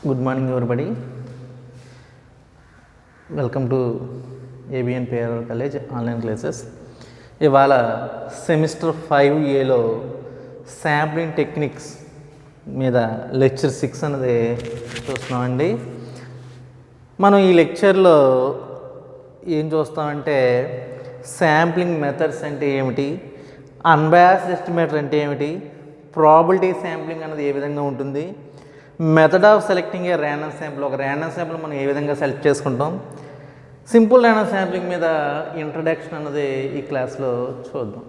Good morning, everybody. Welcome to ABN PRL College online classes. ఇవాళ semester 5Aలో sampling techniques మీద lecture 6 అనేది చూస్తున్నామండి. మనం ఈ లెక్చర్లో ఏం చూస్తామంటే శాంప్లింగ్ మెథడ్స్ అంటే ఏమిటి, అన్బయాస్డ్ ఎస్టిమేటర్ అంటే ఏమిటి, ప్రాబిలిటీ శాంప్లింగ్ అనేది ఏ విధంగా ఉంటుంది, method of selecting A random sample, ఒక ర్యాండమ్ శాంపుల్ మనం ఏ విధంగా సెలెక్ట్ చేసుకుంటాం, సింపుల్ ర్యాండమ్ శాంప్లింగ్ మీద ఇంట్రడక్షన్ అన్నది ఈ క్లాస్లో చూద్దాం.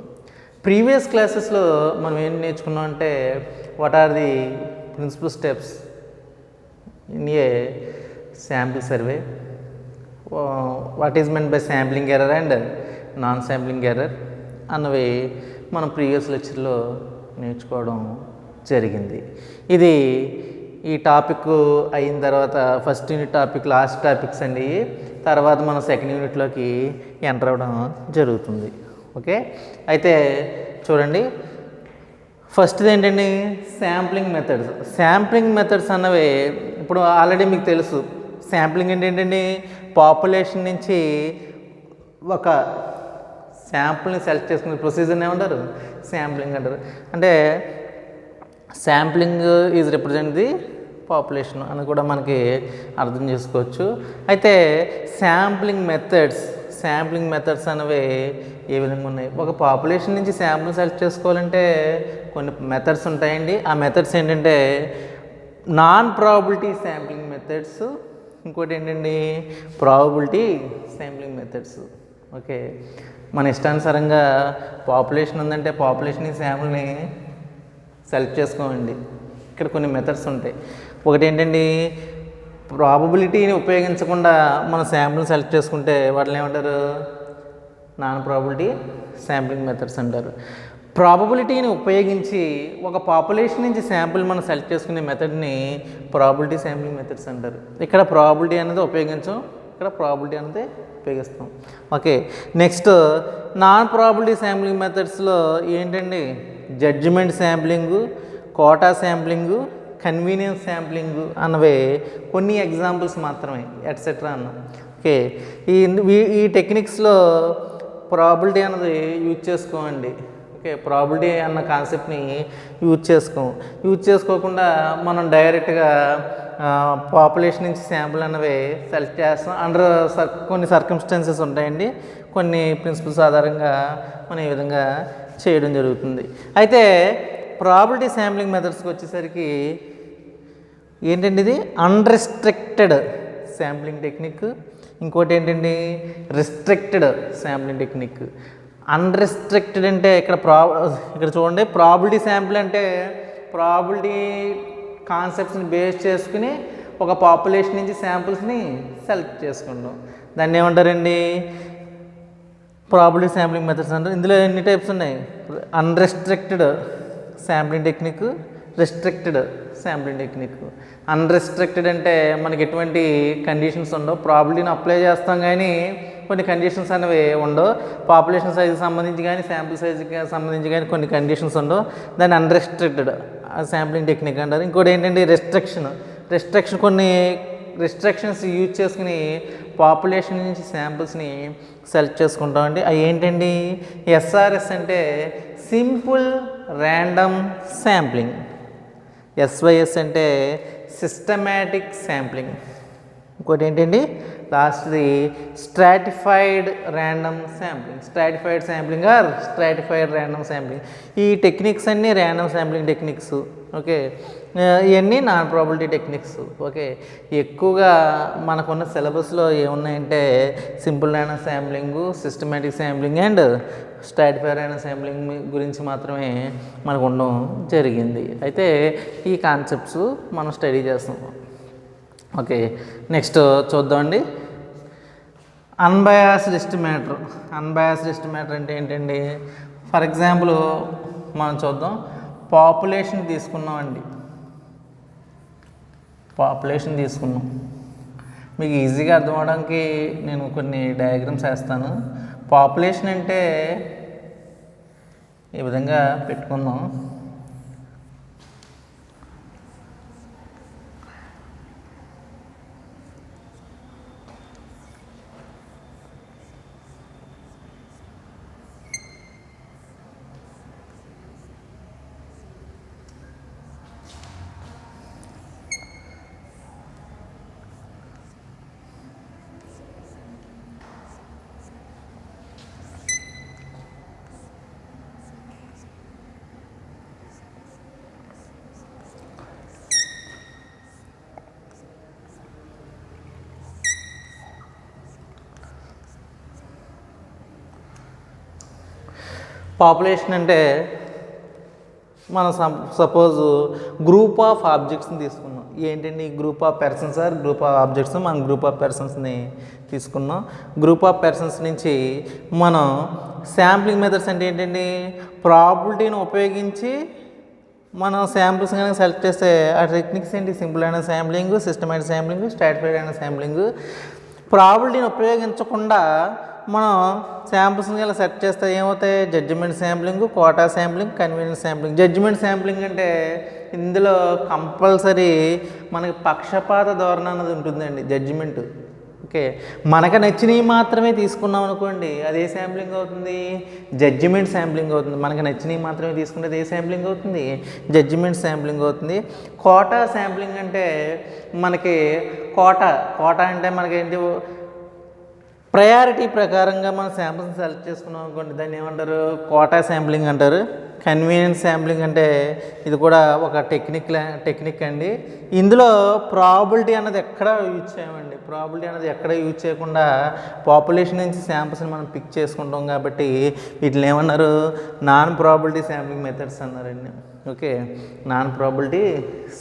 ప్రీవియస్ క్లాసెస్లో మనం ఏం నేర్చుకున్నాం అంటే what are the principal steps in a sample survey, what is meant by sampling error and non sampling error అన్నవి మనం ప్రీవియస్ లెక్చర్లో నేర్చుకోవడం జరిగింది. ఇది ఈ టాపిక్ అయిన తర్వాత first unit topic last topics అండి. తర్వాత మనం సెకండ్ యూనిట్లోకి ఎంటర్ అవ్వడం జరుగుతుంది. ఓకే, అయితే చూడండి, ఫస్ట్ది ఏంటండి శాంప్లింగ్ మెథడ్స్. శాంప్లింగ్ మెథడ్స్ అన్నవి ఇప్పుడు ఆల్రెడీ మీకు తెలుసు. శాంప్లింగ్ ఏంటండి, పాపులేషన్ నుంచి ఒక శాంపుల్ని సెలెక్ట్ చేసుకునే ప్రొసీజర్ని ఏమంటారు, శాంప్లింగ్ అంటారు. అంటే sampling is represent the population అని కూడా మనకి అర్థం చేసుకోవచ్చు. అయితే శాంప్లింగ్ మెథడ్స్ అనేవి ఏ విధంగా ఉన్నాయి, ఒక పాపులేషన్ నుంచి శాంపుల్ సెలెక్ట్ చేసుకోవాలంటే కొన్ని మెథడ్స్ ఉంటాయండి. ఆ మెథడ్స్ ఏంటంటే నాన్ ప్రాబిలిటీ శాంప్లింగ్ మెథడ్స్, ఇంకోటి ఏంటండి ప్రాబిలిటీ శాంప్లింగ్ మెథడ్స్. ఓకే, మన ఇష్టానుసారంగా పాపులేషన్ ఉందంటే పాపులేషన్ శాంపుల్ని సెలెక్ట్ చేసుకోండి. ఇక్కడ కొన్ని మెథడ్స్ ఉంటాయి. ఒకటి ఏంటండి, ప్రాబబిలిటీని ఉపయోగించకుండా మనం శాంపుల్ని సెలెక్ట్ చేసుకుంటే వాటిని ఏమంటారు, నాన్ ప్రాబిలిటీ శాంప్లింగ్ మెథడ్స్ అంటారు. ప్రాబబిలిటీని ఉపయోగించి ఒక పాపులేషన్ నుంచి శాంపుల్ మనం సెలెక్ట్ చేసుకునే మెథడ్ని ప్రాబిలిటీ శాంప్లింగ్ మెథడ్స్ అంటారు. ఇక్కడ ప్రాబిలిటీ అనేది ఉపయోగించాం, ఇక్కడ ప్రాబిలిటీ అనేది ఉపయోగిస్తాం. Okay, next non probability sampling మెథడ్స్లో ఏంటండి, judgement sampling, quota sampling, convenience sampling అన్నవే కొన్ని ఎగ్జాంపుల్స్ మాత్రమే, ఎట్సెట్రా అన్న. ఓకే, ఈ టెక్నిక్స్లో ప్రాబిలిటీ అన్నది యూజ్ చేసుకోండి. ఓకే, ప్రాబిలిటీ అన్న కాన్సెప్ట్ని యూజ్ చేసుకోకుండా మనం డైరెక్ట్గా పాపులేషన్ నుంచి శాంపుల్ అన్నవి సెలెక్ట్ చేస్తాం. కొన్ని సర్కమ్స్టాన్సెస్ ఉంటాయండి, కొన్ని ప్రిన్సిపల్స్ ఆధారంగా మనం ఈ విధంగా చేయడం జరుగుతుంది. అయితే ప్రాబిలిటీ శాంప్లింగ్ మెథడ్స్కి వచ్చేసరికి ఏంటండి, ఇది అన్రెస్ట్రిక్టెడ్ శాంప్లింగ్ టెక్నిక్, ఇంకోటి ఏంటండి రిస్ట్రిక్టెడ్ శాంప్లింగ్ టెక్నిక్. అన్రెస్ట్రిక్టెడ్ అంటే ఇక్కడ చూడండి, ప్రాబిలిటీ శాంపుల్ అంటే ప్రాబిలిటీ కాన్సెప్ట్స్ని బేస్ చేసుకుని ఒక పాపులేషన్ నుంచి శాంపుల్స్ని సెలెక్ట్ చేసుకుంటాం. దాన్ని ఏమంటారండి, ప్రాబిలిటీ శాంప్లింగ్ మెథడ్స్ అంటారు. ఇందులో ఎన్ని టైప్స్ ఉన్నాయి, unrestricted sampling technique, restricted sampling technique. Unrestricted అంటే మనకి ఎటువంటి కండిషన్స్ ఉండవు, ప్రాబిలిటీని అప్లై చేస్తాం కానీ కొన్ని కండిషన్స్ అనేవి ఉండవు. పాపులేషన్ సైజుకి సంబంధించి కానీ శాంపుల్ సైజుకి సంబంధించి కానీ కొన్ని కండిషన్స్ ఉండవు. దాన్ని అన్రెస్ట్రిక్టెడ్ శాంప్లింగ్ టెక్నిక్ అంటారు. ఇంకోటి ఏంటంటే రెస్ట్రిక్షన్ కొన్ని రిస్ట్రిక్షన్స్ యూజ్ చేసుకుని పాపులేషన్ నుంచి శాంపుల్స్ని సెలెక్ట్ చేసుకుంటామండి. అవి ఏంటండి, ఎస్ఆర్ఎస్ అంటే సింపుల్ ర్యాండమ్ శాంప్లింగ్, ఎస్వైఎస్ అంటే సిస్టమాటిక్ శాంప్లింగ్, ఇంకోటి ఏంటండి లాస్ట్ది stratified random sampling or stratified random sampling. ఈ టెక్నిక్స్ అన్నీ ర్యాండమ్ శాంప్లింగ్ టెక్నిక్స్. ఓకే, ఇవన్నీ నాన్ ప్రాబిలిటీ టెక్నిక్స్. ఓకే, ఎక్కువగా మనకున్న సిలబస్లో ఏమున్నాయంటే simple random sampling, systematic sampling and stratified random sampling గురించి మాత్రమే మనకు ఉండడం జరిగింది. అయితే ఈ కాన్సెప్ట్స్ మనం స్టడీ చేస్తాం. ఓకే, నెక్స్ట్ చూద్దామండి, అన్బయాస్డ్ ఎస్టిమేటర్. అన్బయాస్డ్ ఎస్టిమేటర్ అంటే ఏంటండి, ఫర్ ఎగ్జాంపుల్ మనం చూద్దాం, పాపులేషన్ తీసుకున్నాం. మీకు ఈజీగా అర్థం అవడానికి నేను కొన్ని డయాగ్రామ్స్ వేస్తాను. పాపులేషన్ అంటే ఈ విధంగా పెట్టుకుందాం. పాపులేషన్ అంటే మనం సపోజ్ గ్రూప్ ఆఫ్ ఆబ్జెక్ట్స్ని తీసుకున్నాం. ఏంటండి group of persons or group of objects, మనం గ్రూప్ ఆఫ్ పర్సన్స్ని తీసుకున్నాం. గ్రూప్ ఆఫ్ పర్సన్స్ నుంచి మనం శాంప్లింగ్ మెథడ్స్ అంటే ఏంటండి, ప్రాబిలిటీని ఉపయోగించి మనం శాంపిల్స్ కనుక సెలెక్ట్ చేస్తే ఆ టెక్నిక్స్ ఏంటి, సింపుల్ అయిన శాంప్లింగ్, సిస్టమేటిక్ శాంప్లింగ్, స్ట్రాటిఫైడ్ అయిన శాంప్లింగ్. ప్రాబిలిటీని ఉపయోగించకుండా మనం శాంపిల్స్ని ఇలా సెట్ చేస్తే ఏమవుతాయి, judgement sampling, quota sampling, convenience sampling. Judgement sampling అంటే ఇందులో కంపల్సరీ మనకి పక్షపాత ధోరణి అన్నది ఉంటుందండి. జడ్జిమెంట్ ఓకే, మనకు నచ్చినవి మాత్రమే తీసుకున్నాం అనుకోండి, అదే శాంప్లింగ్ అవుతుంది, జడ్జిమెంట్ శాంప్లింగ్ అవుతుంది. మనకు నచ్చినవి మాత్రమే తీసుకుంటే అదే శాంప్లింగ్ అవుతుంది, జడ్జిమెంట్ శాంప్లింగ్ అవుతుంది. కోటా శాంప్లింగ్ అంటే మనకి కోటా అంటే మనకి ఏంటి, ప్రయారిటీ ప్రకారంగా మనం శాంపిల్స్ సెలెక్ట్ చేసుకున్నాం అనుకోండి, దాన్ని ఏమంటారు, కోటా శాంప్లింగ్ అంటారు. కన్వీనియన్స్ శాంప్లింగ్ అంటే ఇది కూడా ఒక టెక్నిక్ అండి. ఇందులో ప్రాబిలిటీ అన్నది ఎక్కడ యూజ్ చేయమండి, ప్రాబిలిటీ అన్నది ఎక్కడ యూజ్ చేయకుండా పాపులేషన్ నుంచి శాంపిల్స్ని మనం పిక్ చేసుకుంటాం కాబట్టి వీటిని ఏమన్నారు, నాన్ ప్రాబిలిటీ శాంప్లింగ్ మెథడ్స్ అన్నారండి. Okay, non probability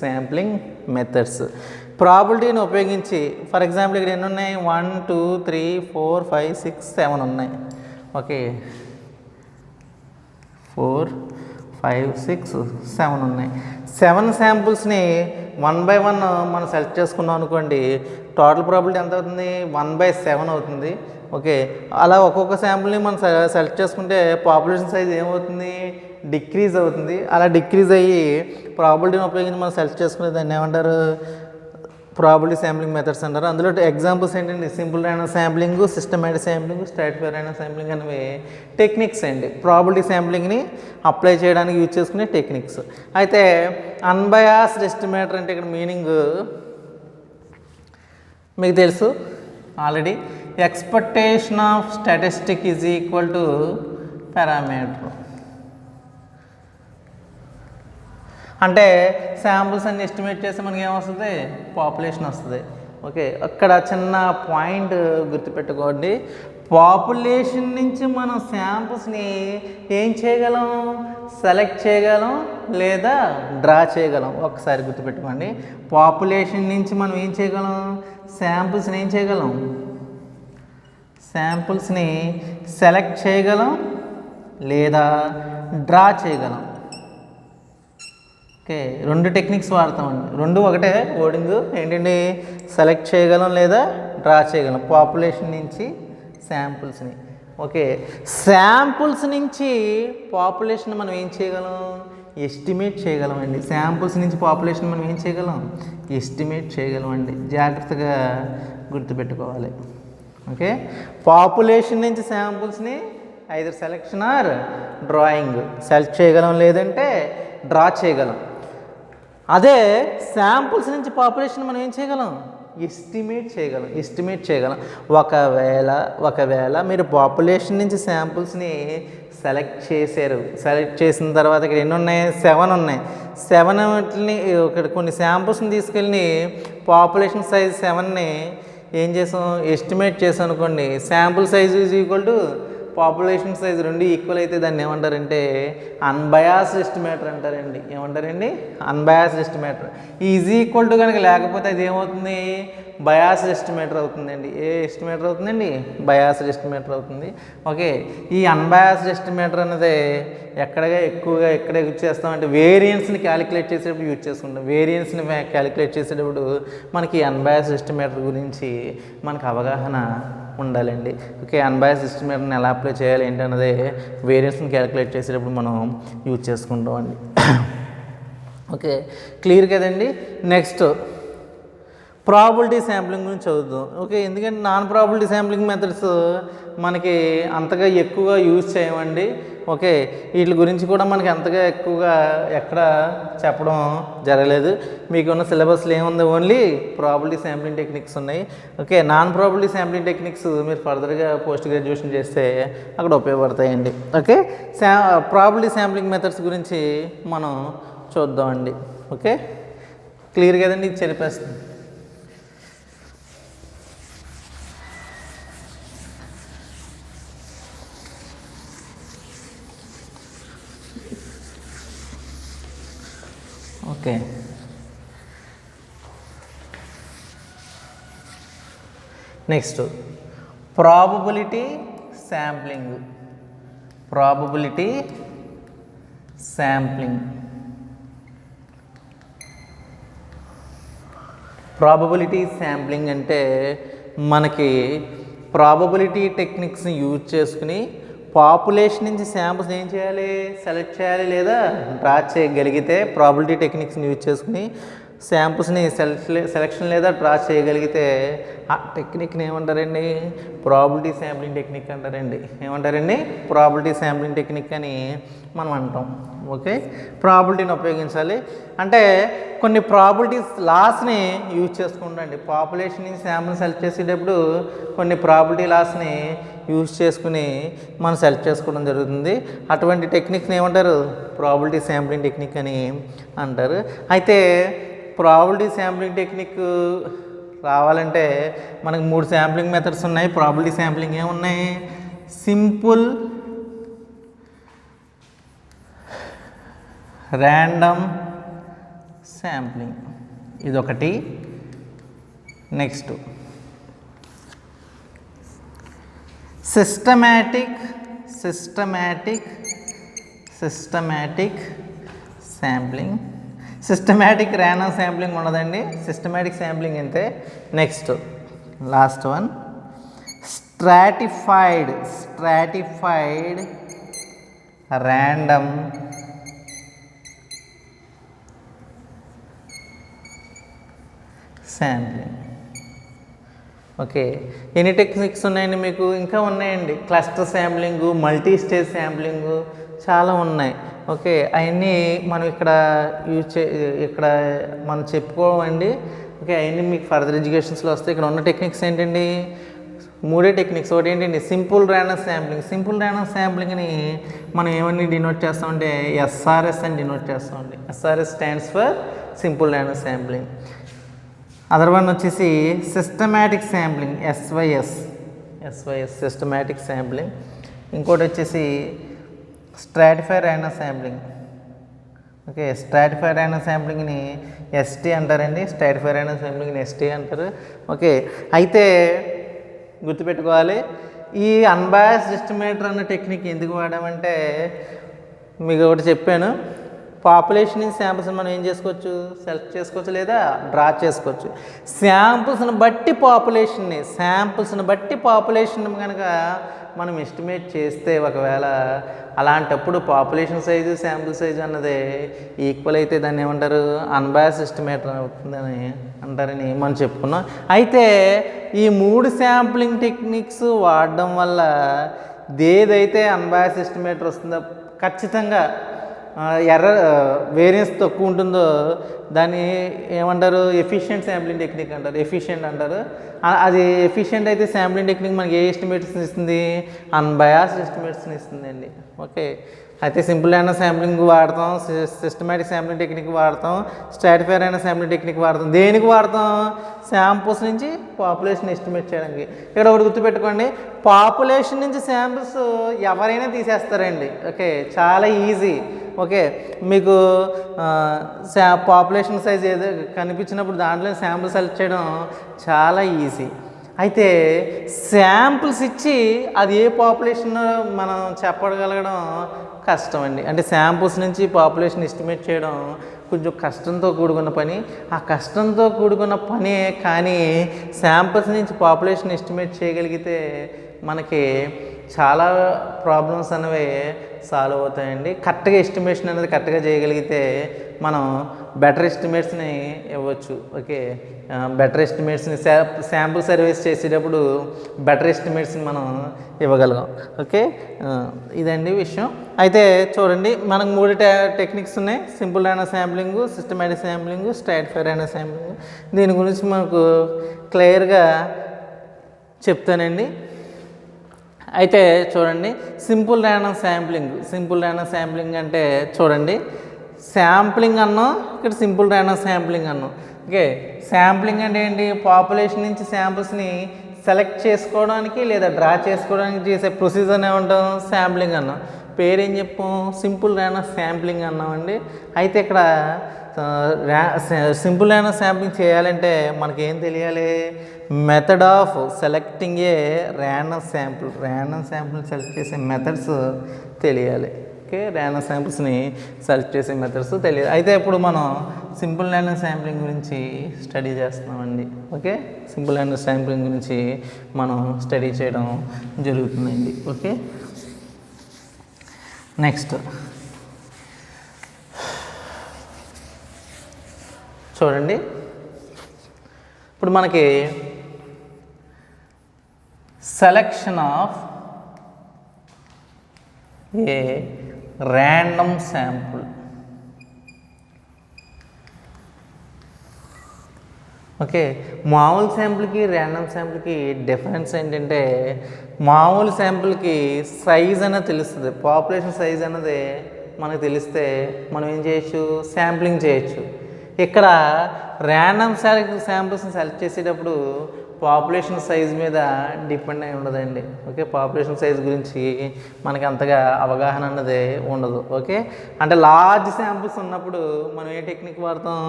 sampling methods. ప్రాబిలిటీని ఉపయోగించి ఫర్ ఎగ్జాంపుల్ ఇక్కడ ఎన్ని ఉన్నాయి, 1 2 3 4 5 6 7 ఉన్నాయి. ఓకే, 4 5 6 7 ఉన్నాయి. 7 శాంపుల్స్ని 1 by 1 మనం సెలెక్ట్ చేసుకున్నాం అనుకోండి, టోటల్ ప్రాబిలిటీ ఎంత అవుతుంది, 1/7 అవుతుంది. ఓకే, అలా ఒక్కొక్క శాంపుల్ని మనం సెలెక్ట్ చేసుకుంటే పాపులేషన్ సైజ్ ఏమవుతుంది, డిక్రీజ్ అవుతుంది. అలా డిక్రీజ్ అయ్యి ప్రాబిలిటీని ఉపయోగించి మనం సెలెక్ట్ చేసుకునే దాన్ని ఏమంటారు, ప్రాబిలిటీ శాంప్లింగ్ మెథడ్స్ అంటారు. అందులో ఎగ్జాంపుల్స్ ఏంటండి, simple random sampling, systematic sampling, stratified random sampling అనేవి టెక్నిక్స్ అండి. ప్రాబిలిటీ శాంప్లింగ్ని అప్లై చేయడానికి యూజ్ చేసుకునే టెక్నిక్స్. అయితే అన్బయాస్డ్ ఎస్టిమేటర్ అంటే ఇక్కడ మీనింగ్ మీకు తెలుసు already, expectation of statistic is equal to parameter. అంటే శాంపుల్స్ అన్ని ఎస్టిమేట్ చేస్తే మనకి ఏమొస్తుంది, పాపులేషన్ వస్తుంది. ఓకే, అక్కడ చిన్న పాయింట్ గుర్తుపెట్టుకోండి, పాపులేషన్ నుంచి మనం శాంపుల్స్ని ఏం చేయగలం, సెలెక్ట్ చేయగలం లేదా డ్రా చేయగలం. ఒకసారి గుర్తుపెట్టుకోండి, పాపులేషన్ నుంచి మనం ఏం చేయగలం, శాంపుల్స్ని ఏం చేయగలం, శాంపుల్స్ని సెలెక్ట్ చేయగలం లేదా డ్రా చేయగలం. ఓకే, రెండు టెక్నిక్స్ వాడతామండి, రెండు ఒకటే కోడింగ్ ఏంటండి, సెలెక్ట్ చేయగలం లేదా డ్రా చేయగలం పాపులేషన్ నుంచి శాంపుల్స్ని. ఓకే, శాంపుల్స్ నుంచి పాపులేషన్ మనం ఏం చేయగలం, ఎస్టిమేట్ చేయగలం అండి. శాంపుల్స్ నుంచి పాపులేషన్ మనం ఏం చేయగలం, ఎస్టిమేట్ చేయగలం అండి. జాగ్రత్తగా గుర్తుపెట్టుకోవాలి. ఓకే, పాపులేషన్ నుంచి శాంపుల్స్ని either selection or drawing select చేయగలం లేదంటే డ్రా చేయగలం. అదే శాంపుల్స్ నుంచి పాపులేషన్ మనం ఏం చేయగలం, ఎస్టిమేట్ చేయగలం. ఒకవేళ మీరు పాపులేషన్ నుంచి శాంపుల్స్ని సెలెక్ట్ చేసిన తర్వాత ఇక్కడ ఎన్ని ఉన్నాయి, 7 ఉన్నాయి. 7ని ఇక్కడ కొన్ని శాంపుల్స్ని తీసుకెళ్ళి పాపులేషన్ సైజ్ 7ని ఏం చేసాం, ఎస్టిమేట్ చేసాం అనుకోండి, sample size is equal to population size రెండు ఈక్వల్ అయితే దాన్ని ఏమంటారంటే అన్బయాస్డ్ ఎస్టిమేటర్ అంటారండి. ఏమంటారండి, unbiased estimator. Is equal to కనుక లేకపోతే అది ఏమవుతుంది, బయాస్డ్ ఎస్టిమేటర్ అవుతుందండి. ఏ ఎస్టిమేటర్ అవుతుందండి, బయాస్డ్ ఎస్టిమేటర్ అవుతుంది. ఓకే, ఈ అన్బయాస్డ్ ఎస్టిమేటర్ అనేది ఎక్కువగా ఎక్కడ యూజ్ చేస్తామంటే వేరియన్స్ని క్యాలిక్యులేట్ చేసేటప్పుడు యూజ్ చేసుకుంటాం. వేరియన్స్ని క్యాలిక్యులేట్ చేసేటప్పుడు మనకి అన్బయాస్డ్ ఎస్టిమేటర్ గురించి మనకు అవగాహన ఉండాలండి. ఓకే, అన్బయాస్డ్ ఎస్టిమేటర్ని ఎలా అప్లై చేయాలి ఏంటి అన్నది వేరియన్స్ని క్యాలిక్యులేట్ చేసేటప్పుడు మనం యూజ్ చేసుకుంటాం అండి. ఓకే, క్లియర్ కదండి. నెక్స్ట్ ప్రాబిలిటీ శాంప్లింగ్ గురించి చదువుదాం. ఓకే, ఎందుకంటే నాన్ ప్రాబిలిటీ శాంప్లింగ్ మెథడ్స్ మనకి అంతగా ఎక్కువగా యూజ్ చేయమండి. ఓకే, వీటి గురించి కూడా మనకి అంతగా ఎక్కువగా ఎక్కడ చెప్పడం జరగలేదు. మీకున్న సిలబస్లో ఏముంది, ఓన్లీ ప్రాబిలిటీ శాంప్లింగ్ టెక్నిక్స్ ఉన్నాయి. Okay, non probability sampling techniques మీరు ఫర్దర్గా పోస్ట్ గ్రాడ్యుయేషన్ చేస్తే అక్కడ ఉపయోగపడతాయండి. ఓకే, ప్రాబిలిటీ శాంప్లింగ్ మెథడ్స్ గురించి మనం చూద్దామండి. ఓకే, క్లియర్ కదండి, ఇది చెప్పేస్తుంది. Okay, next probability sampling. Probability sampling. Probability sampling అంటే మనకి ప్రాబబిలిటీ టెక్నిక్స్ని యూజ్ చేసుకుని పాపులేషన్ నుంచి శాంపుల్స్ ఏం చేయాలి, సెలెక్ట్ చేయాలి లేదా డ్రా చేయగలిగితే, ప్రాబబిలిటీ టెక్నిక్స్ని యూజ్ చేసుకుని శాంపుల్స్ని సెలెక్షన్ లేదా డ్రా చేయగలిగితే ఆ టెక్నిక్ని ఏమంటారండి, ప్రాబబిలిటీ శాంప్లింగ్ టెక్నిక్ అంటారండి. ఏమంటారండి, ప్రాబబిలిటీ శాంప్లింగ్ టెక్నిక్ అని మనం అంటాం. ఓకే, ప్రాబబిలిటీని ఉపయోగించాలి అంటే కొన్ని ప్రాబబిలిటీస్ లాస్ని యూజ్ చేసుకుంటాండి. పాపులేషన్ నుంచి శాంపుల్ సెలెక్ట్ చేసేటప్పుడు కొన్ని ప్రాబబిలిటీ లాస్ని యూజ్ చేసుకుని మనం సెలెక్ట్ చేసుకోవడం జరుగుతుంది. అటువంటి టెక్నిక్ని ఏమంటారు, ప్రాబబిలిటీ శాంప్లింగ్ టెక్నిక్ అని అంటారు. అయితే ప్రాబబిలిటీ శాంప్లింగ్ టెక్నిక్ రావాలంటే మనకు 3 శాంప్లింగ్ మెథడ్స్ ఉన్నాయి. ప్రాబబిలిటీ శాంప్లింగ్ ఏమున్నాయి, సింపుల్, ర్యాండమ్ శాంప్లింగ్ ఇదొకటి. Next systematic sampling. Systematic random sampling ఉండదండి, సిస్టమాటిక్ శాంప్లింగ్ అంతే. Next last one stratified random sampling. Okay, ఎన్ని టెక్నిక్స్ ఉన్నాయండి మీకు, ఇంకా ఉన్నాయండి. క్లస్టర్ శాంప్లింగు, మల్టీ స్టేజ్ శాంప్లింగు చాలా ఉన్నాయి. ఓకే, అవన్నీ మనం ఇక్కడ ఇక్కడ మనం చెప్పుకోవండి. ఓకే, అవన్నీ మీకు ఫర్దర్ ఎడ్యుకేషన్స్లో వస్తాయి. ఇక్కడ ఉన్న టెక్నిక్స్ ఏంటండి, 3 టెక్నిక్స్. ఒకటి ఏంటండి, simple random sampling. Simple random శాంప్లింగ్ని మనం ఏమని డినోట్ చేస్తామంటే SRS అని డినోట్ చేస్తామండి. SRS stands for simple random sampling. Other one వచ్చేసి systematic sampling, SYS systematic sampling. ఇంకోటి వచ్చేసి stratified random sampling. Okay, stratified random శాంప్లింగ్ని ST అంటారండి, స్ట్రాటిఫైడ్ ర్యాండమ్ శాంప్లింగ్ని ST అంటారు. ఓకే, అయితే గుర్తుపెట్టుకోవాలి, ఈ అన్బయాస్డ్ ఎస్టిమేటర్ అన్న టెక్నిక్ ఎందుకు వాడామంటే మీకు ఒకటి చెప్పాను, పాపులేషన్ నుంచి శాంపుల్స్ మనం ఏం చేసుకోవచ్చు, సెలెక్ట్ చేసుకోవచ్చు లేదా డ్రా చేసుకోవచ్చు. శాంపుల్స్ని బట్టి పాపులేషన్ కనుక మనం ఎస్టిమేట్ చేస్తే ఒకవేళ అలాంటప్పుడు పాపులేషన్ సైజు శాంపుల్ సైజు అన్నది ఈక్వల్ అయితే దాన్ని ఏమంటారు, అన్బయాస్డ్ ఎస్టిమేటర్ అవుతుందని అంటారని మనం చెప్పుకున్నాం. అయితే ఈ 3 శాంప్లింగ్ టెక్నిక్స్ వాడడం వల్ల ఏదైతే అన్బయాస్డ్ ఎస్టిమేటర్ వస్తుందో ఖచ్చితంగా వేరియన్స్ తక్కువ ఉంటుందో దాన్ని ఏమంటారు, ఎఫిషియెంట్ శాంప్లింగ్ టెక్నిక్ అంటారు, ఎఫిషియెంట్ అంటారు. అది ఎఫిషియెంట్ అయితే శాంప్లింగ్ టెక్నిక్ మనకి ఏ ఎస్టిమేట్స్ని ఇస్తుంది, అన్బయాస్డ్ ఎస్టిమేట్స్ని ఇస్తుందండి. ఓకే, అయితే సింపుల్ ర్యాండమ్ శాంప్లింగ్ వాడతాం, సిస్టమాటిక్ శాంప్లింగ్ టెక్నిక్ వాడతాం, స్ట్రాటిఫైడ్ ర్యాండమ్ శాంప్లింగ్ టెక్నిక్ వాడతాం. దేనికి వాడతాం, శాంపుల్స్ నుంచి పాపులేషన్ ఎస్టిమేట్ చేయడానికి. ఇక్కడ ఒకటి గుర్తుపెట్టుకోండి, పాపులేషన్ నుంచి శాంపుల్స్ ఎవరైనా తీసేస్తారండి. ఓకే, చాలా ఈజీ. ఓకే, మీకు పాపులేషన్ సైజ్ ఏదో కనిపించినప్పుడు దాంట్లో శాంపుల్ సెలెక్ట్ చేయడం చాలా ఈజీ. అయితే శాంపుల్స్ ఇచ్చి అది ఏ పాపులేషన్ మనం చెప్పగలగడం కష్టం అండి. అంటే శాంపుల్స్ నుంచి పాపులేషన్ ఎస్టిమేట్ చేయడం కొంచెం కష్టంతో కూడుకున్న పని. ఆ కష్టంతో కూడుకున్న పనే, కానీ శాంపుల్స్ నుంచి పాపులేషన్ ఎస్టిమేట్ చేయగలిగితే మనకి చాలా ప్రాబ్లమ్స్ అనేవి సాల్వ్ అవుతాయండి. కరెక్ట్గా ఎస్టిమేషన్ అనేది కరెక్ట్గా చేయగలిగితే మనం బెటర్ ఎస్టిమేట్స్ని ఇవ్వచ్చు. ఓకే, బెటర్ ఎస్టిమేట్స్ని శాంపుల్ సర్వీస్ చేసేటప్పుడు బెటర్ ఎస్టిమేట్స్ని మనం ఇవ్వగలం. ఓకే, ఇదండి విషయం. అయితే చూడండి, మనకు 3 టెక్నిక్స్ ఉన్నాయి, simple random sampling, systematic sampling, stratified random sampling. దీని గురించి మనకు క్లియర్గా చెప్తానండి. అయితే చూడండి, సింపుల్ ర్యాండమ్ శాంప్లింగ్ అంటే చూడండి, శాంప్లింగ్ అన్నాం, ఇక్కడ సింపుల్ ర్యాండమ్ శాంప్లింగ్ అన్నాం. ఓకే, శాంప్లింగ్ అంటే ఏంటి, పాపులేషన్ నుంచి శాంపుల్స్ని సెలెక్ట్ చేసుకోవడానికి లేదా డ్రా చేసుకోవడానికి చేసే ప్రొసీజర్నే ఉంటాం శాంప్లింగ్ అన్నాం. పేరు ఏం చెప్పాం, సింపుల్ ర్యాండమ్ శాంప్లింగ్ అన్నామండి. అయితే ఇక్కడ సింపుల్ ర్యాండమ్ శాంప్లింగ్ చేయాలంటే మనకి ఏం తెలియాలి, method of selecting A random sample select చేసే మెథడ్స్ తెలియాలి. ఓకే, ర్యాండమ్ శాంపుల్స్ని సెలెక్ట్ చేసే మెథడ్స్ తెలియదు. అయితే ఇప్పుడు మనం సింపుల్ ర్యాండమ్ శాంప్లింగ్ గురించి స్టడీ చేస్తున్నామండి. ఓకే, సింపుల్ ర్యాండమ్ శాంప్లింగ్ గురించి మనం స్టడీ చేయడం జరుగుతుందండి. ఓకే, నెక్స్ట్ చూడండి. ఇప్పుడు మనకి selection of A random sample. Okay, మామూలు శాంపుల్కి ర్యాండమ్ శాంపుల్కి డిఫరెన్స్ ఏంటంటే, మామూలు శాంపుల్కి సైజ్ అనేది తెలుస్తుంది, పాపులేషన్ సైజ్ అన్నది మనకు తెలిస్తే మనం ఏం చేయొచ్చు, శాంప్లింగ్ చేయొచ్చు. ఇక్కడ ర్యాండమ్ శాంపుల్స్ని సెలెక్ట్ చేసేటప్పుడు పాపులేషన్ సైజ్ మీద డిపెండ్ అయి ఉండదండి. ఓకే, పాపులేషన్ సైజ్ గురించి మనకి అంతగా అవగాహన అన్నది ఉండదు. ఓకే, అంటే లార్జ్ శాంపుల్స్ ఉన్నప్పుడు మనం ఏ టెక్నిక్ వాడతాం,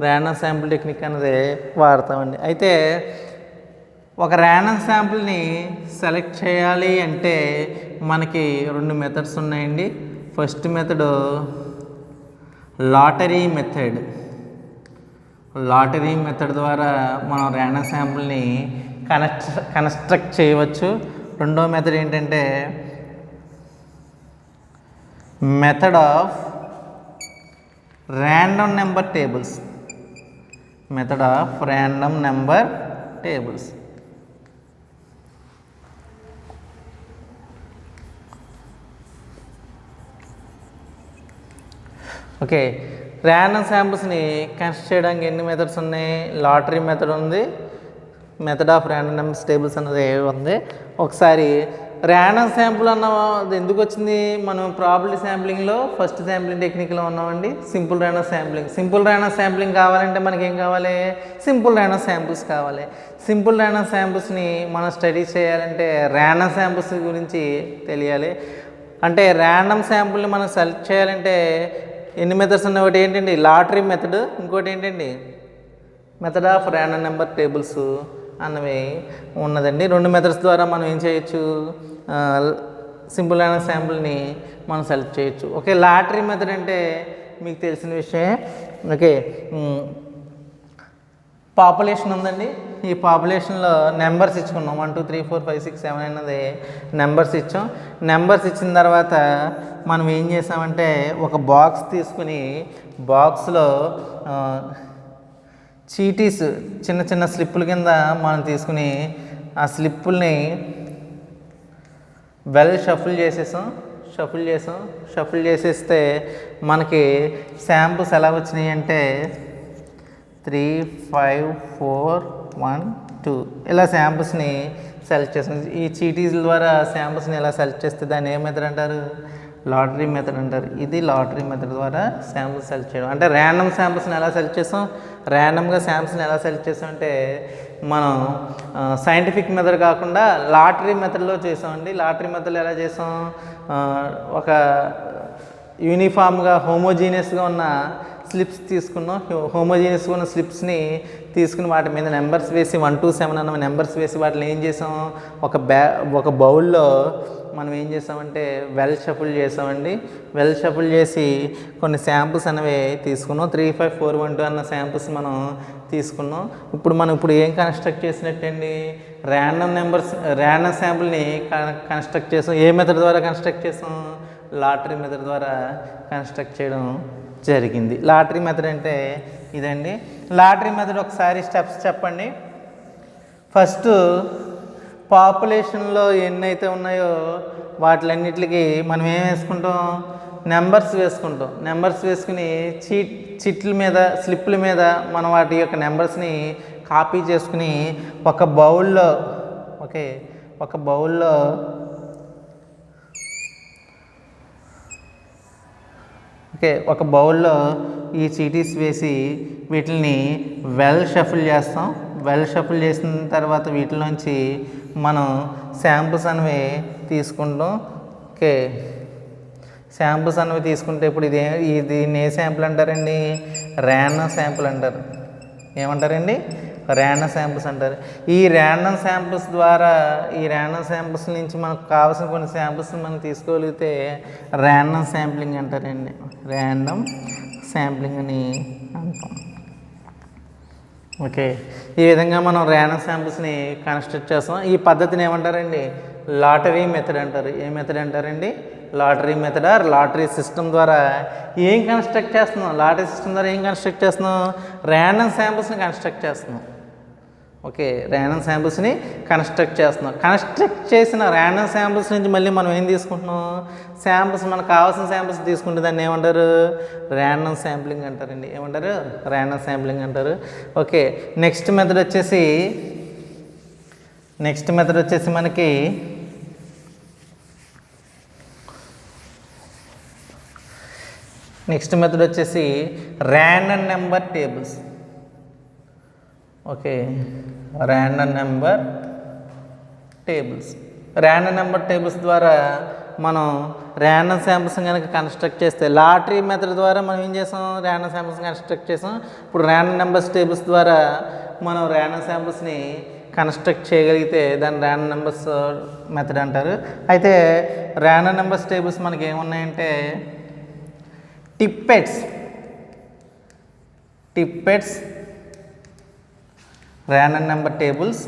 ర్యాండమ్ శాంపుల్ టెక్నిక్ అన్నది వాడతామండి. అయితే ఒక ర్యాండమ్ శాంపుల్ని సెలెక్ట్ చేయాలి అంటే మనకి 2 మెథడ్స్ ఉన్నాయండి. ఫస్ట్ మెథడ్ లాటరీ మెథడ్ ద్వారా మనం ర్యాండమ్ శాంపుల్ని కన్స్ట్రక్ట్ చేయవచ్చు. రెండో మెథడ్ ఏంటంటే method of random number tables. Okay, random శాంపుల్స్ని కన్స్ట్రక్ట్ చేయడానికి ఎన్ని మెథడ్స్ ఉన్నాయి, లాటరీ మెథడ్ ఉంది, method of random numbers tables అన్నది ఉంది. ఒకసారి ర్యాండమ్ శాంపుల్ అన్నది ఎందుకు వచ్చింది, మనం ప్రాబబిలిటీ శాంప్లింగ్లో ఫస్ట్ శాంప్లింగ్ టెక్నిక్లో ఉన్నామండి. సింపుల్ ర్యాండమ్ శాంప్లింగ్ కావాలంటే మనకి ఏం కావాలి, సింపుల్ ర్యాండమ్ శాంపుల్స్ కావాలి. సింపుల్ ర్యాండమ్ శాంపుల్స్ని మనం స్టడీ చేయాలంటే ర్యాండమ్ శాంపుల్స్ గురించి తెలియాలి. అంటే ర్యాండమ్ శాంపుల్ని మనం సెలెక్ట్ చేయాలంటే ఎన్ని మెథడ్స్ ఉన్నాయి, ఒకటి ఏంటండి లాటరీ మెథడ్, ఇంకోటి ఏంటండి method of random number tables అన్నవి ఉన్నదండి. 2 మెథడ్స్ ద్వారా మనం ఏం చేయొచ్చు, సింపుల్ ర్యాండమ్ శాంపుల్ని మనం సెలెక్ట్ చేయొచ్చు. ఓకే, లాటరీ మెథడ్ అంటే మీకు తెలిసిన విషయం. ఓకే, పాపులేషన్ ఉందండి. ఈ పాపులేషన్లో నెంబర్స్ ఇచ్చుకున్నాం, 1 2 3 4 5 6 7 అన్నది నెంబర్స్ ఇచ్చాం. నెంబర్స్ ఇచ్చిన తర్వాత మనం ఏం చేసామంటే ఒక బాక్స్ తీసుకుని బాక్స్లో చీటీస్ చిన్న చిన్న స్లిప్పుల కింద మనం తీసుకుని ఆ స్లిప్పుల్ని షఫుల్ చేసేస్తే మనకి శాంపుల్స్ ఎలా వచ్చినాయి అంటే 3 5 4 1 2 ఇలా శాంపుల్స్ని సెలెక్ట్ చేస్తాం. ఈ చీటీస్ ద్వారా శాంపుల్స్ని ఎలా సెలెక్ట్ చేస్తే దాన్ని ఏ మెథడ్ అంటారు, లాటరీ మెథడ్ అంటారు. ఇది లాటరీ మెథడ్ ద్వారా శాంపుల్స్ సెలెక్ట్ చేయడం. అంటే ర్యాండమ్ శాంపుల్స్ని ఎలా సెలెక్ట్ చేస్తాం, ర్యాండమ్గా శాంపుల్స్ని ఎలా సెలెక్ట్ చేస్తాం అంటే మనం సైంటిఫిక్ మెథడ్ కాకుండా లాటరీ మెథడ్లో చేసామండి. లాటరీ మెథడ్లో ఎలా చేసాం, ఒక యూనిఫామ్గా హోమోజీనియస్గా ఉన్న స్లిప్స్ తీసుకున్నాం. హోమోజీనియస్గా ఉన్న స్లిప్స్ని తీసుకుని వాటి మీద నెంబర్స్ వేసి 1 2 7 అన్న నెంబర్స్ వేసి వాటిని ఏం చేసాం, ఒక బౌల్లో మనం ఏం చేసామంటే షఫుల్ చేసామండి. షఫుల్ చేసి కొన్ని శాంపుల్స్ అనేవి తీసుకున్నాం. 3 5 4 1 2 అన్న శాంపుల్స్ మనం తీసుకున్నాం. ఇప్పుడు ఏం కన్స్ట్రక్ట్ చేసినట్టండి, ర్యాండమ్ శాంపుల్ని కన్స్ట్రక్ట్ చేసాం. ఏ మెథడ్ ద్వారా కన్స్ట్రక్ట్ చేసాం, లాటరీ మెథడ్ ద్వారా కన్స్ట్రక్ట్ చేయడం జరిగింది. లాటరీ మెథడ్ అంటే ఇదండి. లాటరీ మెథడ్ ఒకసారి స్టెప్స్ చెప్పండి. ఫస్ట్ పాపులేషన్లో ఎన్నైతే ఉన్నాయో వాటిలన్నిటికి మనం ఏం వేసుకుంటాం, నెంబర్స్ వేసుకుని స్లిప్ల మీద మనం వాటి యొక్క నెంబర్స్ని కాపీ చేసుకుని ఒక బౌల్లో ఈ చీటీస్ వేసి వీటిని షఫుల్ చేస్తాం. షఫుల్ చేసిన తర్వాత వీటిలోంచి మనం శాంపుల్స్ అనేవి తీసుకుంటాం. ఓకే, శాంపుల్స్ అనేవి తీసుకుంటే ఇప్పుడు దీన్ని ఏ శాంపుల్ అంటారండి? ర్యాండమ్ శాంపుల్ అంటారు. ఏమంటారండి? ర్యాండమ్ శాంపుల్స్ అంటారు. ఈ ర్యాండమ్ శాంపుల్స్ ద్వారా ఈ ర్యాండమ్ శాంపుల్స్ నుంచి మనకు కావాల్సిన కొన్ని శాంపుల్స్ మనం తీసుకోగలిగితే ర్యాండమ్ శాంప్లింగ్ అంటారండి. ర్యాండమ్ శాంప్లింగ్ అని అంటాం. ఓకే, ఈ విధంగా మనం ర్యాండమ్ శాంపుల్స్ని కన్స్ట్రక్ట్ చేస్తాం. ఈ పద్ధతిని ఏమంటారండి? లాటరీ మెథడ్ అంటారు. ఏ మెథడ్ అంటారండి? Lottery method or lottery system ద్వారా ఏం కన్స్ట్రక్ట్ చేస్తున్నాం? లాటరీ సిస్టమ్ ద్వారా ఏం కన్స్ట్రక్ట్ చేస్తున్నాం? ర్యాండమ్ శాంపుల్స్ని కన్స్ట్రక్ట్ చేస్తున్నాం. ఓకే, ర్యాండమ్ శాంపుల్స్ని కన్స్ట్రక్ట్ చేస్తున్నాం. కన్స్ట్రక్ట్ చేసిన ర్యాండమ్ శాంపుల్స్ నుంచి మళ్ళీ మనం ఏం తీసుకుంటున్నాం? శాంపుల్స్, మనకు కావాల్సిన శాంపుల్స్ తీసుకుంటే దాన్ని ఏమంటారు? ర్యాండమ్ శాంప్లింగ్ అంటారండి. ఏమంటారు? ర్యాండమ్ శాంప్లింగ్ అంటారు. ఓకే, నెక్స్ట్ మెథడ్ వచ్చేసి మనకి random number tables. Okay, random number tables ద్వారా మనం ర్యాండమ్ శాంపుల్స్ కనుక కన్స్ట్రక్ట్ చేస్తే, లాటరీ మెథడ్ ద్వారా మనం ఏం చేసాం? ర్యాండమ్ శాంపుల్స్ కన్స్ట్రక్ట్ చేసాం. ఇప్పుడు ర్యాండమ్ నెంబర్స్ టేబుల్స్ ద్వారా మనం ర్యాండమ్ శాంపుల్స్ని కన్స్ట్రక్ట్ చేయగలిగితే దాన్ని ర్యాండమ్ నెంబర్స్ మెథడ్ అంటారు. అయితే ర్యాండమ్ నెంబర్స్ టేబుల్స్ మనకి ఏమున్నాయంటే Tippett's random number tables.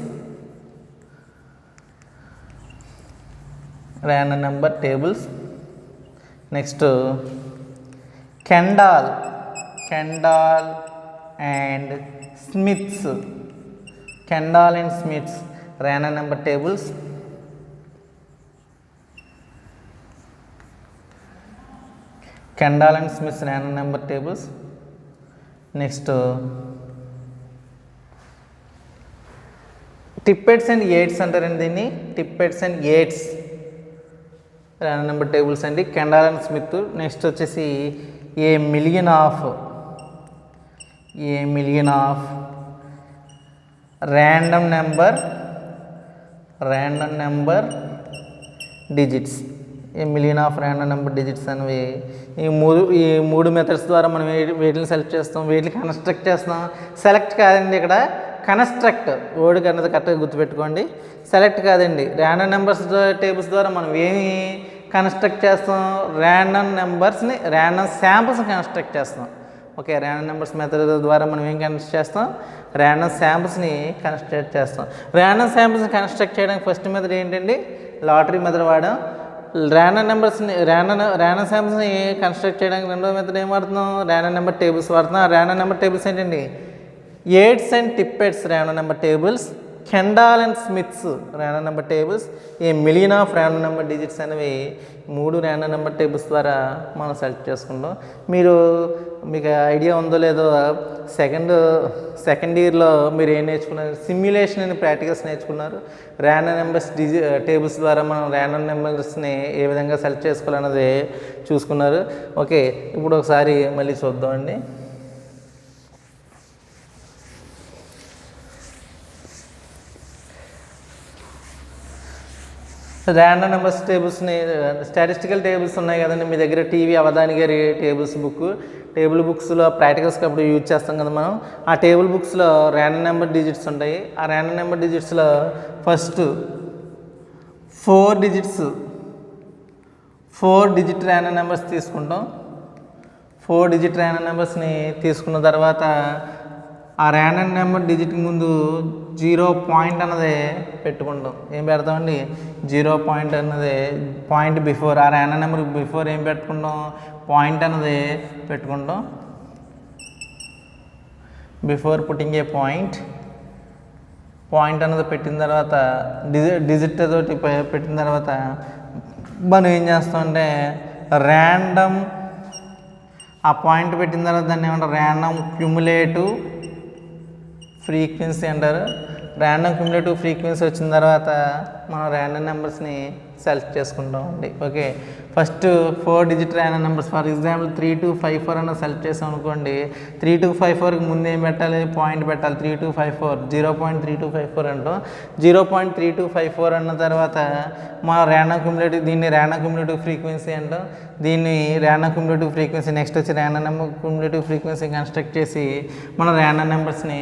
Next Kendall and Smith's random number tables. Kendall and Smith's random number tables. Next Tippett's and Yates అంటారండి దీన్ని. Tippett's and Yates random number tables అండి, Kendall and Smith. Next వచ్చేసి a million of random number digits. A million of random number digits అనేవి ఈ మూడు methods ద్వారా మనం వీటిని సెలెక్ట్ చేస్తాం, వీటిని కన్స్ట్రక్ట్ చేస్తాం. సెలెక్ట్ కాదండి, ఇక్కడ కన్స్ట్రక్ట్ వర్డ్ అన్నది కరెక్ట్గా గుర్తుపెట్టుకోండి. సెలెక్ట్ కాదండి. ర్యాండమ్ నెంబర్స్ టేబుల్స్ ద్వారా మనం ఏమి కన్స్ట్రక్ట్ చేస్తాం? ర్యాండమ్ శాంపుల్స్ని కన్స్ట్రక్ట్ చేస్తాం. ఓకే, ర్యాండమ్ నెంబర్స్ మెథడ్ ద్వారా మనం ఏం కన్స్ట్రక్ట్ చేస్తాం? ర్యాండమ్ శాంపుల్స్ని కన్స్ట్రక్ట్ చేస్తాం. ర్యాండమ్ శాంపుల్స్ని కన్స్ట్రక్ట్ చేయడానికి ఫస్ట్ మెథడ్ ఏంటండి? లాటరీ మెథడ్ వాడాం. ర్యాండమ్ శాంపుల్స్ని కన్స్ట్రక్ట్ చేయడానికి రెండో మెథడ్ ఏం వాడుతున్నాం? ర్యాండమ్ నెంబర్ టేబుల్స్ వాడుతున్నాం. ర్యాండమ్ నెంబర్ టేబుల్స్ ఏంటండి? Yates and Tippett's random number tables, Kendall and Smith's random number tables, a million of random number digits అనేవి మూడు ర్యాండమ్ నెంబర్ టేబుల్స్ ద్వారా మనం సెలెక్ట్ చేసుకుంటాం. మీకు ఐడియా ఉందో లేదో, సెకండ్ ఇయర్లో మీరు ఏం నేర్చుకున్నారు? సిమ్యులేషన్ అని ప్రాక్టికల్స్ నేర్చుకున్నారు. ర్యాండమ్ నెంబర్స్ టేబుల్స్ ద్వారా మనం ర్యాండమ్ నెంబర్స్ని ఏ విధంగా సెలెక్ట్ చేసుకోవాలన్నది చూసుకున్నారు. ఓకే, ఇప్పుడు ఒకసారి మళ్ళీ చూద్దామండి. ర్యాండమ్ నెంబర్స్ టేబుల్స్ని, స్టాటిస్టికల్ టేబుల్స్ ఉన్నాయి కదండి మీ దగ్గర, టీవీ అవధాని గారి టేబుల్ బుక్స్లో ప్రాక్టికల్స్కి అప్పుడు యూజ్ చేస్తాం కదా మనం. ఆ టేబుల్ బుక్స్లో ర్యాండమ్ నెంబర్ డిజిట్స్ ఉంటాయి. ఆ ర్యాండమ్ నెంబర్ డిజిట్స్లో ఫస్ట్ 4 డిజిట్ ర్యాండమ్ నెంబర్స్ తీసుకుంటాం. 4 డిజిట్ ర్యాండమ్ నెంబర్స్ని తీసుకున్న తర్వాత ఆ ర్యాండమ్ నెంబర్ డిజిట్ ముందు 0 పాయింట్ అన్నది పెట్టుకుంటాం. ఏం పెడతామండి? 0 పాయింట్ అన్నది పాయింట్ బిఫోర్, ఆ ర్యాండమ్ నెంబర్ బిఫోర్ ఏం పెట్టుకుంటాం? పాయింట్ అన్నది పెట్టుకుంటాం. బిఫోర్ పుట్టింగ్ ఏ పాయింట్ అన్నది పెట్టిన తర్వాత డిజిట్ తోటి పెట్టిన తర్వాత మనం ఏం చేస్తామంటే ర్యాండమ్, ఆ పాయింట్ పెట్టిన తర్వాత దాన్ని ఏమంటారు? ర్యాండమ్ క్యుములేటివ్ ఫ్రీక్వెన్సీ అంటారు. ర్యాండమ్ క్యుములేటివ్ ఫ్రీక్వెన్సీ వచ్చిన తర్వాత మనం ర్యాండమ్ నెంబర్స్ని సెలెక్ట్ చేసుకుంటామండి. Okay, first 4 digit random numbers for example 3254 అన్న సెలెక్ట్ చేసాం అనుకోండి. 3254కి ముందు ఏం పెట్టాలి, పాయింట్ పెట్టాలి. 3254 0.3254 అంటాం. 0.3254 అన్న తర్వాత మన ర్యాండమ్ క్యుములేటివ్, దీన్ని ర్యాండమ్ క్యుములేటివ్ ఫ్రీక్వెన్సీ అంటాం. దీన్ని ర్యాండమ్ క్యుములేటివ్ ఫ్రీక్వెన్సీ నెక్స్ట్ వచ్చి random number cumulative frequency construct చేసి మనం ర్యాండమ్ నెంబర్స్ని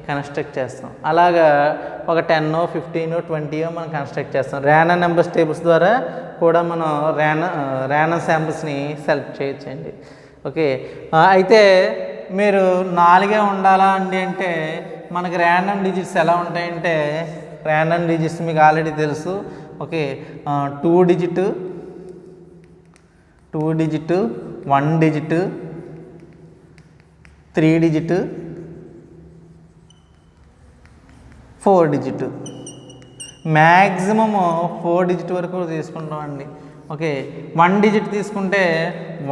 కన్స్ట్రక్ట్ చేస్తాం. అలాగా ఒక 10, 15, 20 మనం కన్స్ట్రక్ట్ చేస్తాం. ర్యాండమ్ నెంబర్స్ టేబుల్స్ ద్వారా కూడా మనం ర్యాండమ్ శాంపిల్స్ని సెలెక్ట్ చేయొచ్చండి. ఓకే, అయితే మీరు 4 ఉండాలా అండి అంటే మనకి ర్యాండమ్ డిజిట్స్ ఎలా ఉంటాయంటే, ర్యాండమ్ డిజిట్స్ మీకు ఆల్రెడీ తెలుసు. Okay, 2 digit, 1 digit, 3 digit, 4 digit, maximum 4 digit వరకు తీసుకుంటామండి. ఓకే, 1 డిజిట్ తీసుకుంటే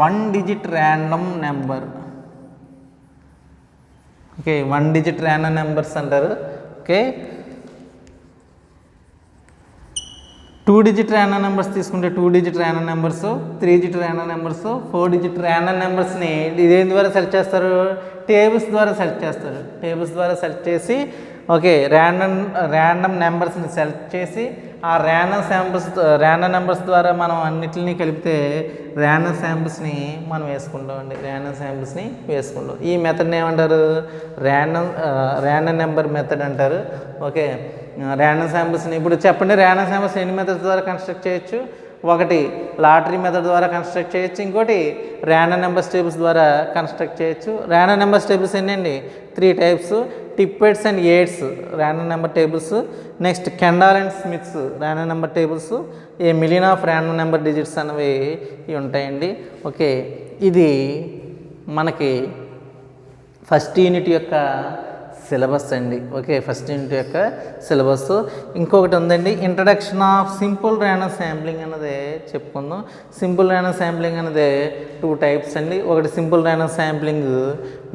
1 digit random number. Okay, 1 digit random numbers అంటారు. ఓకే, 2 డిజిట్ ర్యాండమ్ నెంబర్స్ తీసుకుంటే 2 digit random numbers, 3 digit random numbers, 4 digit random నెంబర్స్ని ఇదేం ద్వారా సెలెక్ట్ చేస్తారు, టేబుల్స్ ద్వారా సెలెక్ట్ చేస్తారు. టేబుల్స్ ద్వారా సెలెక్ట్ చేసి ఓకే ర్యాండమ్ నెంబర్స్ని సెలెక్ట్ చేసి ఆ ర్యాండమ్ నెంబర్స్ ద్వారా మనం అన్నిటిని కలిపితే ర్యాండమ్ శాంపిల్స్ని మనం వేసుకుంటామండి. ర్యాండమ్ శాంపిల్స్ని వేసుకుంటాం. ఈ మెథడ్ని ఏమంటారు, ర్యాండమ్ నెంబర్ మెథడ్ అంటారు. ఓకే, ర్యాండమ్ శాంపిల్స్ని ఇప్పుడు చెప్పండి, ర్యాండమ్ శాంపిల్స్ ఎన్ని మెథడ్స్ ద్వారా కన్స్ట్రక్ట్ చేయొచ్చు? ఒకటి లాటరీ మెథడ్ ద్వారా కన్స్ట్రక్ట్ చేయొచ్చు, ఇంకోటి ర్యాండమ్ నెంబర్స్ టేబుల్స్ ద్వారా కన్స్ట్రక్ట్ చేయొచ్చు. ర్యాండమ్ నెంబర్స్ టేబుల్స్ ఎన్నండి, 3 types. Tippett's and Yates random number tables. Next Kendall and Smith's random number tables. A million of random number digits అనేవి ఇవి ఉంటాయండి. ఓకే, ఇది మనకి ఫస్ట్ యూనిట్ యొక్క సిలబస్ అండి. ఓకే, ఫస్ట్ యూనిట్ యొక్క సిలబస్. ఇంకొకటి ఉందండి, introduction of simple random sampling అన్నది చెప్పుకుందాం. సింపుల్ ర్యాండమ్ శాంప్లింగ్ అనేది 2 టైప్స్ అండి. ఒకటి simple random sampling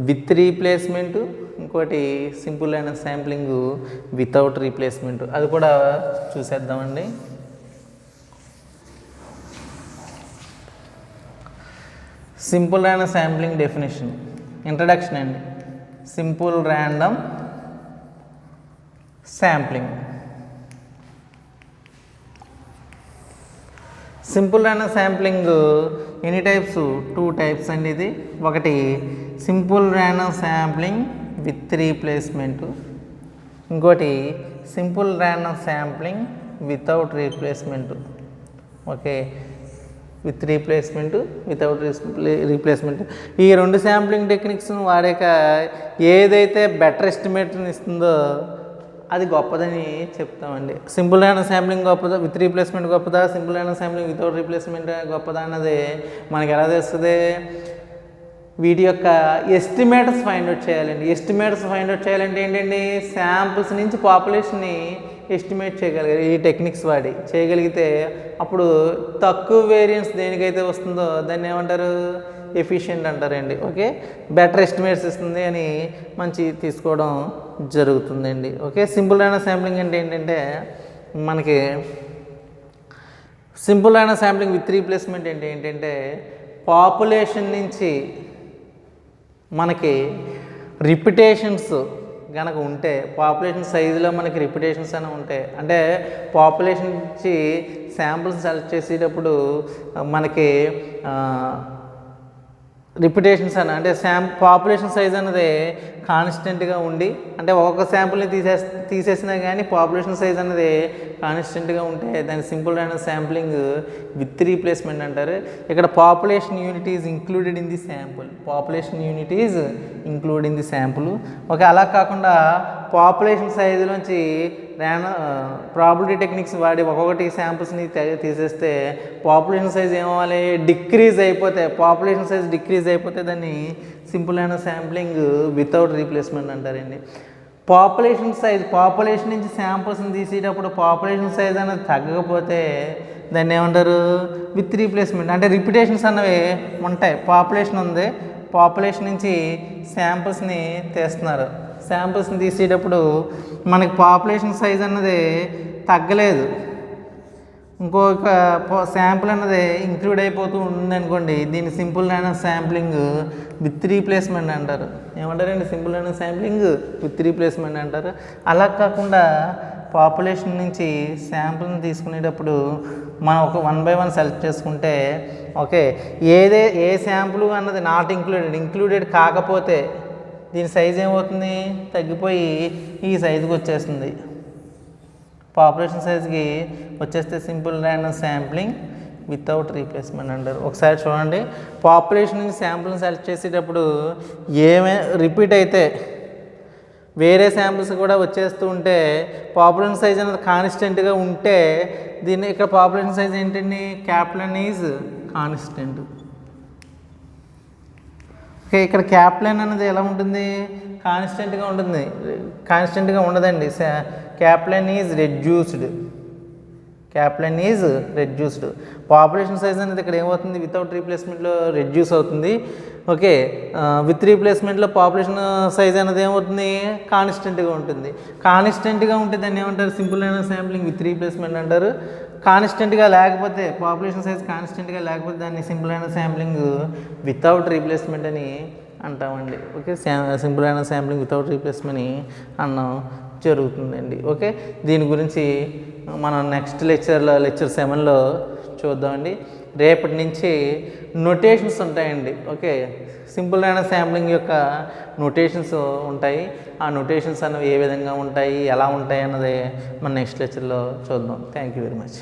with replacement, ఇంకోటి simple random sampling without replacement. అది కూడా చూసేద్దామండి. Simple random sampling definition, introduction అండి. Simple random sampling. Simple random sampling ఎన్ని టైప్స్, 2 టైప్స్ అండి. ఇది ఒకటి simple random sampling with replacement, ఇంకోటి simple random sampling without replacement. Okay, with replacement, without replacement. ఈ 2 శాంప్లింగ్ టెక్నిక్స్ను వాడాక ఏదైతే బెటర్ ఎస్టిమేట్ని ఇస్తుందో అది గొప్పదని చెప్తామండి. సింపుల్ ర్యాండమ్ శాంప్లింగ్ గొప్పదా, విత్ రీప్లేస్మెంట్ గొప్పదా, simple random sampling without replacement గొప్పదా అన్నది మనకి ఎలా తెలుస్తుంది, వీటి యొక్క ఎస్టిమేట్స్ ఫైండ్ అవుట్ చేయాలండి. ఎస్టిమేట్స్ ఫైండ్ అవుట్ చేయాలంటే ఏంటండి, శాంపుల్స్ నుంచి పాపులేషన్ని ఎస్టిమేట్ చేయగలిగారు ఈ టెక్నిక్స్ వాడి చేయగలిగితే అప్పుడు తక్కువ వేరియన్స్ దేనికైతే వస్తుందో దాన్ని ఏమంటారు, ఎఫిషియెంట్ అంటారండి. ఓకే, బెటర్ ఎస్టిమేట్స్ ఇస్తుంది అని మంచి తీసుకోవడం జరుగుతుందండి. ఓకే, సింపుల్ ర్యాండమ్ శాంప్లింగ్ అంటే ఏంటంటే మనకి simple random sampling with replacement అంటే ఏంటంటే పాపులేషన్ నుంచి మనకి రిపిటేషన్స్ కనుక ఉంటే, పాపులేషన్ సైజులో మనకి రిపిటేషన్స్ అని ఉంటాయి అంటే పాపులేషన్ నుంచి శాంపుల్స్ సెలెక్ట్ చేసేటప్పుడు మనకి రిపిటేషన్స్ అని అంటే పాపులేషన్ సైజ్ అనేది కాన్స్టెంట్గా ఉండి, అంటే ఒక్కొక్క శాంపుల్ని తీసేసినా కానీ పాపులేషన్ సైజ్ అనేది కాన్స్టెంట్గా ఉంటే దాన్ని simple random sampling with replacement అంటారు. ఇక్కడ population unit is included in the sample, population unit is include in the sample. Okay, అలా కాకుండా పాపులేషన్ సైజులోంచి ప్రాబిలిటీ టెక్నిక్స్ వాడి ఒక్కొక్కటి శాంపుల్స్ని తీసేస్తే పాపులేషన్ సైజ్ ఏమవ్వాలి, డిక్రీజ్ అయిపోతే, పాపులేషన్ సైజ్ డిక్రీజ్ అయిపోతే దాన్ని simple random sampling without replacement అంటారండి. పాపులేషన్ నుంచి శాంపుల్స్ని తీసేటప్పుడు పాపులేషన్ సైజ్ అనేది తగ్గకపోతే దాన్ని ఏమంటారు, విత్ రీప్లేస్మెంట్. అంటే రిపిటేషన్స్ అన్నవి ఉంటాయి, పాపులేషన్ ఉంది, పాపులేషన్ నుంచి శాంపుల్స్ని తీస్తున్నారు, శాంపిల్స్ని తీసేటప్పుడు మనకి పాపులేషన్ సైజ్ అన్నది తగ్గలేదు, ఇంకొక శాంపుల్ అన్నది ఇంక్లూడ్ అయిపోతూ ఉందనుకోండి, దీన్ని simple random sampling with replacement అంటారు. ఏమంటారండి? Simple random sampling with replacement అంటారు. అలా కాకుండా పాపులేషన్ నుంచి శాంపుల్ని తీసుకునేటప్పుడు మనం ఒక 1 by 1 సెలెక్ట్ చేసుకుంటే ఓకే, ఏ శాంపుల్ అన్నది నాట్ ఇంక్లూడెడ్ కాకపోతే దీని సైజ్ ఏమవుతుంది? తగ్గిపోయి ఈ సైజుకి వచ్చేస్తుంది, పాపులేషన్ సైజ్కి వచ్చేస్తే simple random sampling without replacement అంటారు. ఒకసారి చూడండి, పాపులేషన్ నుంచి శాంపుల్ని సెలెక్ట్ చేసేటప్పుడు రిపీట్ అయితే వేరే శాంపుల్స్ కూడా వచ్చేస్తూ ఉంటే పాపులేషన్ సైజ్ అనేది కాన్స్టెంట్గా ఉంటే దీన్ని ఇక్కడ పాపులేషన్ సైజ్ ఏంటండి? క్యాప్లెన్ ఈజ్ కాన్స్టెంట్. ఓకే, ఇక్కడ క్యాప్లెన్ అనేది ఎలా ఉంటుంది? కాన్స్టెంట్గా ఉంటుంది. కాన్స్టెంట్గా ఉండదండి. Kaplan is reduced. Kaplan is reduced. Population size అనేది ఇక్కడ ఏమవుతుంది? వితౌట్ రీప్లేస్మెంట్లో రెడ్యూస్ అవుతుంది. ఓకే, విత్ రీప్లేస్మెంట్లో పాపులేషన్ సైజ్ అనేది ఏమవుతుంది? కాన్స్టెంట్గా ఉంటుంది. కాన్స్టెంట్గా ఉంటే దాన్ని ఏమంటారు? Simple random sampling with replacement అంటారు. కాన్స్టెంట్గా లేకపోతే, పాపులేషన్ సైజ్ కాన్స్టెంట్గా లేకపోతే దాన్ని simple random sampling without replacement అని అంటామండి. Okay, simple random sampling without replacement అని అన్నాం జరుగుతుందండి. ఓకే, దీని గురించి మనం నెక్స్ట్ లెక్చర్ 7లో చూద్దామండి. రేపటి నుంచి నొటేషన్స్ ఉంటాయండి. ఓకే, సింపుల్ ర్యాండమ్ శాంప్లింగ్ యొక్క నొటేషన్స్ ఉంటాయి. ఆ నొటేషన్స్ అనేవి ఏ విధంగా ఉంటాయి, ఎలా ఉంటాయి అన్నది మన నెక్స్ట్ లెక్చర్లో చూద్దాం. Thank you very much.